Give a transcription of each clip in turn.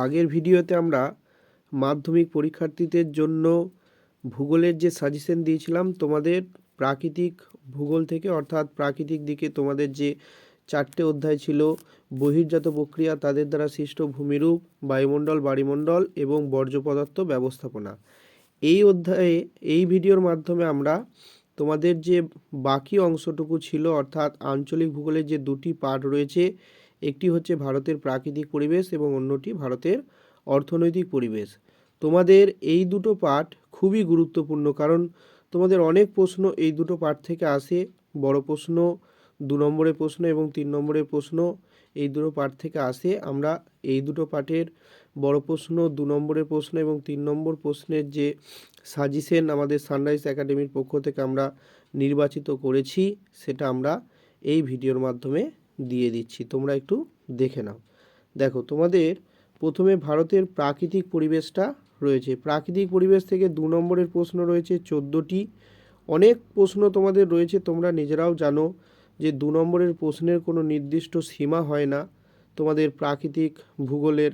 আগের ভিডিওতে আমরা মাধ্যমিক পরীক্ষার্থীদের জন্য ভূগোলের যে সাজেশন দিয়েছিলাম তোমাদের প্রাকৃতিক ভূগোল থেকে, অর্থাৎ প্রাকৃতিক দিকে তোমাদের যে 4টে অধ্যায় ছিল, বহির্জাত প্রক্রিয়া, তাদের দ্বারা সৃষ্ট ভূমিরূপ, বায়ুমণ্ডল, বাড়িমণ্ডল এবং বর্জ্য পদার্থ ব্যবস্থাপনা। এই অধ্যায়ে এই ভিডিওর মাধ্যমে আমরা তোমাদের যে বাকি অংশটুকু ছিল, অর্থাৎ আঞ্চলিক ভূগোলের যে দুটি পার্ট রয়েছে, একটি হচ্ছে ভারতের প্রাকৃতিক পরিবেশ এবং অন্যটি ভারতের অর্থনৈতিক পরিবেশ। তোমাদের এই দুটো পার্ট খুবই গুরুত্বপূর্ণ, কারণ তোমাদের অনেক প্রশ্ন এই দুটো পার্ট থেকে আসে। বড় প্রশ্ন, 2 নম্বরের প্রশ্ন এবং 3 নম্বরের প্রশ্ন এই দুটো পার্ট থেকে আসে। আমরা এই দুটো পার্টের বড় প্রশ্ন, 2 নম্বরের প্রশ্ন এবং 3 নম্বর প্রশ্নের যে সাজেশন আমাদের সানরাইজ একাডেমির পক্ষ থেকে আমরা নির্বাচিত করেছি, সেটা আমরা এই ভিডিওর মাধ্যমে দিয়ে দিচ্ছি। তোমরা একটু দেখে নাও। দেখো, তোমাদের প্রথমে ভারতের প্রাকৃতিক পরিবেশটা রয়েছে। প্রাকৃতিক পরিবেশ থেকে 2 নম্বরের প্রশ্ন রয়েছে 14টি। অনেক প্রশ্ন তোমাদের রয়েছে, তোমরা নিজেরাও জানো যে 2 নম্বরের প্রশ্নের কোনো নির্দিষ্ট সীমা হয় না। তোমাদের প্রাকৃতিক ভূগোলের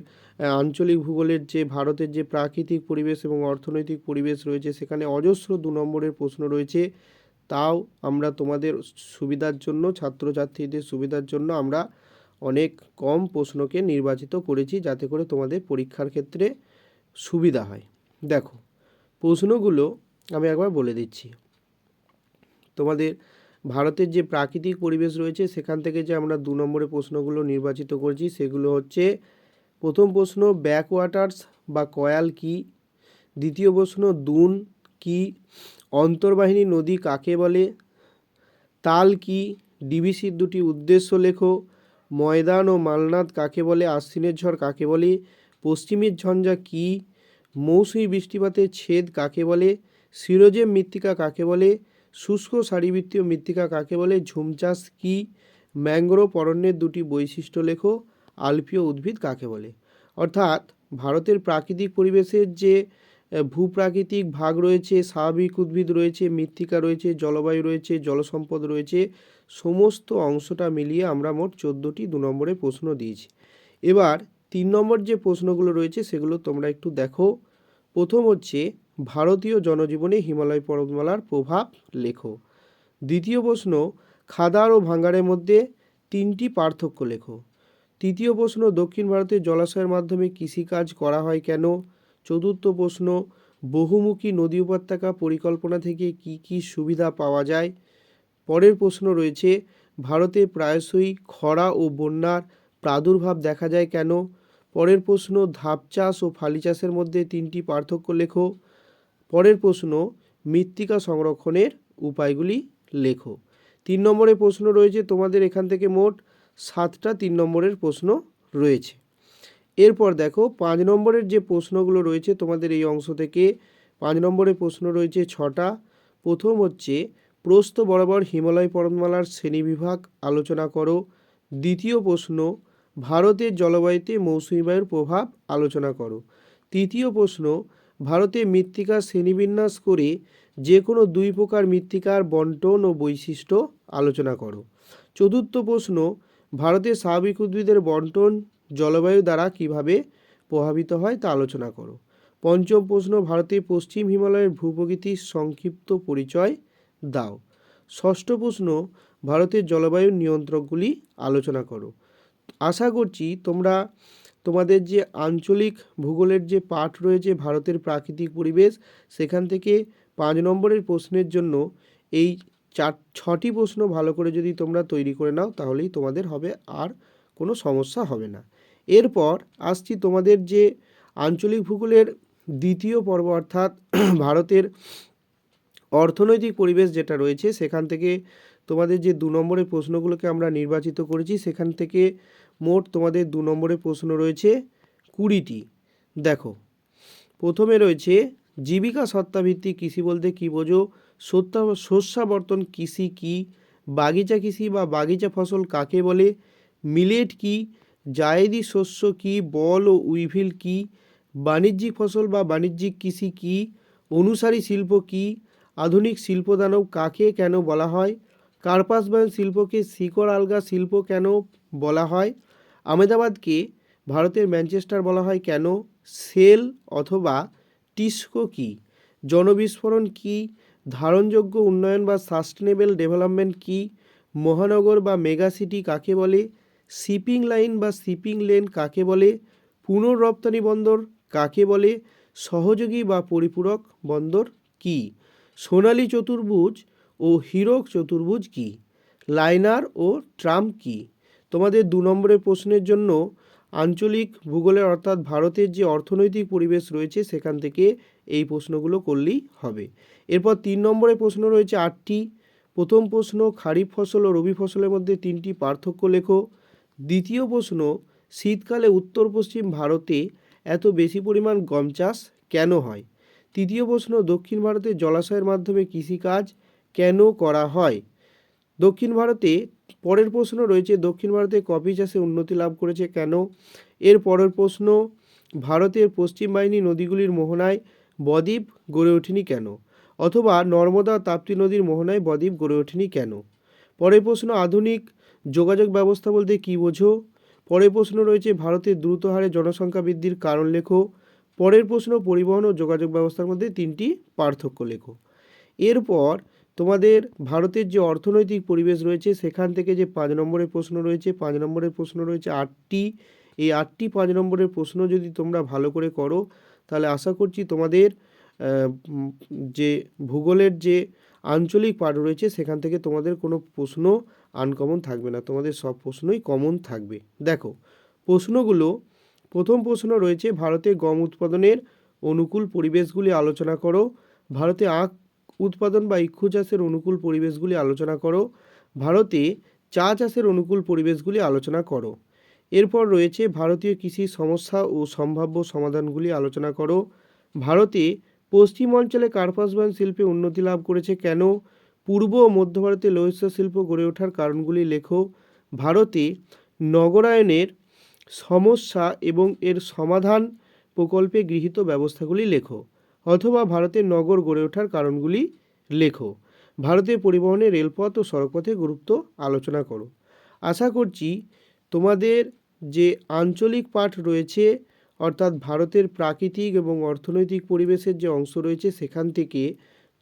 আঞ্চলিক ভূগোলের যে ভারতের যে প্রাকৃতিক পরিবেশ এবং অর্থনৈতিক পরিবেশ রয়েছে, সেখানে অজস্র 2 নম্বরের প্রশ্ন রয়েছে। তাও আমরা তোমাদের সুবিধার জন্য, ছাত্রছাত্রীদের সুবিধার জন্য আমরা অনেক কম প্রশ্নকে নির্বাচিত করেছি, যাতে করে তোমাদের পরীক্ষার ক্ষেত্রে সুবিধা হয়। দেখো, প্রশ্নগুলো আমি একবার বলে দিচ্ছি। তোমাদের ভারতের যে প্রাকৃতিক পরিবেশ রয়েছে, সেখান থেকে যে আমরা 2 নম্বরের প্রশ্নগুলো নির্বাচিত করেছি, সেগুলো হচ্ছে: প্রথম প্রশ্ন, ব্যাকওয়াটার্স বা কয়াল কি? দ্বিতীয় প্রশ্ন, দুন কি? অন্তর্বাহিনী নদী কাকে বলে? তাল কি? ডিভিসির দুটি উদ্দেশ্য লেখো। ময়দান ও মালনাদ কাকে বলে? আশ্বিনের ঝড় কাকে বলে? পশ্চিমের ঝঞ্ঝা কি? মৌসুমী বৃষ্টিপাতের ছেদ কাকে বলে? সিরোজেম মৃত্তিকা কাকে বলে? শুষ্ক সারিবৃত্তীয় মৃত্তিকা কাকে বলে? ঝুম চাষ কি? ম্যাংগ্রোভ অরণ্যের দুটি বৈশিষ্ট্য লেখো। আলপীয় উদ্ভিদ কাকে বলে? অর্থাৎ ভারতের প্রাকৃতিক পরিবেশের যে ভূপ্রাকৃতিক ভাগ রয়েছে, স্বাভাবিক উদ্ভিদ রয়েছে, মৃত্তিকা রয়েছে, জলবায়ু রয়েছে, জলসম্পদ রয়েছে, সমস্ত অংশটা মিলিয়ে আমরা মোট 14টি 2 নম্বরের প্রশ্ন দিয়েছি। এবার 3 নম্বর যে প্রশ্নগুলো রয়েছে, সেগুলো তোমরা একটু দেখো। প্রথম হচ্ছে, ভারতীয় জনজীবনে হিমালয় পর্বতমালার প্রভাব লেখো। দ্বিতীয় প্রশ্ন, খাদার ও ভাঙ্গারের মধ্যে 3টি পার্থক্য লেখো। তৃতীয় প্রশ্ন, দক্ষিণ ভারতের জলাশয়ের মাধ্যমে কৃষিকাজ করা হয় কেন? চতুর্থ প্রশ্ন, বহুমুখী নদী উপত্যকা পরিকল্পনা থেকে কি কি সুবিধা পাওয়া যায়? পরের প্রশ্ন রয়েছে, ভারতে প্রায়শই খরা ও বন্যার প্রাদুর্ভাব দেখা যায় কেন? পরের প্রশ্ন, ধাপ চাষ ও ফালি চাষের মধ্যে 3টি পার্থক্য লেখো। পরের প্রশ্ন, মৃত্তিকা সংরক্ষণের উপায়গুলি লেখো। 3 নম্বরের প্রশ্ন রয়েছে তোমাদের এখান থেকে মোট 7টা 3 নম্বরের প্রশ্ন রয়েছে। এরপর দেখো, 5 নম্বরের যে প্রশ্নগুলো রয়েছে তোমাদের এই অংশ থেকে, 5 নম্বরের প্রশ্ন রয়েছে 6টা। প্রথম হচ্ছে, প্রস্থ বরাবর হিমালয় পর্বতমালার শ্রেণীবিভাগ আলোচনা করো। দ্বিতীয় প্রশ্ন, ভারতের জলবায়ুতে মৌসুমী বায়ুর প্রভাব আলোচনা করো। তৃতীয় প্রশ্ন, ভারতে মৃত্তিকার শ্রেণীবিন্যাস করে যে কোনো 2 প্রকার মৃত্তিকার বন্টন ও বৈশিষ্ট্য আলোচনা করো। চতুর্থ প্রশ্ন, ভারতের স্বাভাবিক উদ্ভিদের বন্টন জলবায়ু দ্বারা কিভাবে প্রভাবিত হয় তা আলোচনা করো। পঞ্চম প্রশ্ন, ভারতের পশ্চিম হিমালয়ের ভূপ্রকৃতির সংক্ষিপ্ত পরিচয় দাও। ষষ্ঠ প্রশ্ন, ভারতের জলবায়ু নিয়ন্ত্রকগুলি আলোচনা করো। আশা করছি তোমরা তোমাদের যে আঞ্চলিক ভূগোলের যে পাঠ রয়েছে ভারতের প্রাকৃতিক পরিবেশ, সেখান থেকে 5 নম্বরের প্রশ্নের জন্য এই 6টি প্রশ্ন ভালো করে যদি তোমরা তৈরি করে নাও, তাহলেই তোমাদের হবে, আর কোনো সমস্যা হবে না। এরপর আসছি তোমাদের যে আঞ্চলিক ভূগোলের দ্বিতীয় পর্ব, অর্থাৎ ভারতের অর্থনৈতিক পরিবেশ যেটা রয়েছে, সেখান থেকে তোমাদের যে 2 নম্বরের প্রশ্নগুলোকে আমরা নির্বাচিত করেছি, সেখান থেকে মোট তোমাদের 2 নম্বরের প্রশ্ন রয়েছে 20টি। দেখো, প্রথমে রয়েছে, জীবিকা সত্তাভিত্তিক কৃষি বলতে কী বোঝো? শস্যাবর্তন কৃষি কি? বাগিচা কৃষি বা বাগিচা ফসল কাকে বলে? মিলেট কি? জায়েদি শস্য কি? বল ও উইভিল কি? বাণিজ্যিক ফসল বা বাণিজ্যিক কৃষি কি? অনুসারী শিল্প কি? আধুনিক শিল্পদানব কাকে কেন বলা হয়? কার্পাস বয়ন শিল্পকে শিকড় আলগা শিল্প কেন বলা হয়? আহমেদাবাদকে ভারতের ম্যানচেস্টার বলা হয় কেন? সেল অথবা টিস্কো কি? জনবিস্ফোরণ কি? ধারণযোগ্য উন্নয়ন বা সাস্টেনেবল ডেভেলপমেন্ট কি? মহানগর বা মেগা সিটি কাকে বলে? শিপিং লাইন বা শিপিং লেন কাকে বলে? পুনর্রপ্তানি বন্দর কাকে বলে? সহযোগী বা পরিপূরক বন্দর কি? সোনালী চতুর্ভুজ ও হীরক চতুর্ভুজ কি? লাইনার ও ট্রাম কি? তোমাদের 2 নম্বরের প্রশ্নের জন্য আঞ্চলিক ভূগোলের অর্থাৎ ভারতের যে অর্থনৈতিক পরিবেশ রয়েছে সেখান থেকে এই প্রশ্নগুলো করলেই হবে। এরপর 3 নম্বরের প্রশ্ন রয়েছে 8টি। প্রথম প্রশ্ন, খারিফ ফসল ও রবি ফসলের মধ্যে 3টি পার্থক্য লেখো। দ্বিতীয় প্রশ্ন, শীতকালে উত্তর পশ্চিম ভারতে এত বেশি পরিমাণ গম চাষ কেন হয়? তৃতীয় প্রশ্ন, দক্ষিণ ভারতে জলাশয়ের মাধ্যমে কৃষিকাজ কেন করা হয়? দক্ষিণ ভারতে পরের প্রশ্ন রয়েছে, দক্ষিণ ভারতে কফি চাষে উন্নতি লাভ করেছে কেন? এর পরের প্রশ্ন, ভারতের পশ্চিম বাহিনী নদীগুলির মোহনায় বদ্বীপ গড়ে ওঠেনি কেন? অথবা নর্মদা তাপ্তি নদীর মোহনায় বদ্বীপ গড়ে ওঠেনি কেন? পরের প্রশ্ন, আধুনিক যোগাযোগ ব্যবস্থা বলতে কী বোঝো? পরের প্রশ্ন রয়েছে, ভারতের দ্রুত হারে জনসংখ্যা বৃদ্ধির কারণ লেখো। পরের প্রশ্ন, পরিবহন ও যোগাযোগ ব্যবস্থার মধ্যে 3টি পার্থক্য লেখো। এরপর তোমাদের ভারতের যে অর্থনৈতিক পরিবেশ রয়েছে সেখান থেকে যে 5 নম্বরের প্রশ্ন রয়েছে, 5 নম্বরের প্রশ্ন রয়েছে 8টি। এই 8টি 5 নম্বরের প্রশ্ন যদি তোমরা ভালো করে করো তাহলে আশা করছি তোমাদের যে ভূগোলের যে আঞ্চলিক পাঠ রয়েছে সেখান থেকে তোমাদের কোনো প্রশ্ন আনকমন থাকবে না, তোমাদের সব প্রশ্নই কমন থাকবে। দেখো প্রশ্নগুলো, প্রথম প্রশ্ন রয়েছে, ভারতে গম উৎপাদনের অনুকূল পরিবেশগুলি আলোচনা করো। ভারতে আখ উৎপাদন বা ইক্ষু চাষের অনুকূল পরিবেশগুলি আলোচনা করো। ভারতে চা চাষের অনুকূল পরিবেশগুলি আলোচনা করো। এরপর রয়েছে, ভারতীয় কৃষির সমস্যা ও সম্ভাব্য সমাধানগুলি আলোচনা করো। ভারতে পশ্চিম অঞ্চলে কার্পাস বয়ন শিল্পে উন্নতি লাভ করেছে কেন? পূর্ব ও মধ্য ভারতে লৌহ শিল্প গড়ে ওঠার কারণগুলি লেখো। ভারতে নগরায়নের সমস্যা এবং এর সমাধান প্রকল্পে গৃহীত ব্যবস্থাগুলি লেখো। অথবা ভারতের নগর গড়ে ওঠার কারণগুলি লেখো। ভারতের পরিবহনে রেলপথ ও সড়কপথের গুরুত্ব আলোচনা করো। আশা করছি তোমাদের যে আঞ্চলিক পাঠ রয়েছে অর্থাৎ ভারতের প্রাকৃতিক এবং অর্থনৈতিক পরিবেশের যে অংশ রয়েছে সেখান থেকে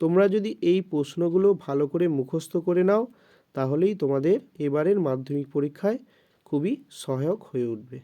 তোমরা যদি এই প্রশ্নগুলো ভালো করে মুখস্থ করে নাও তাহলেই তোমাদের এবারের মাধ্যমিক পরীক্ষায় খুবই সহায়ক হয়ে উঠবে।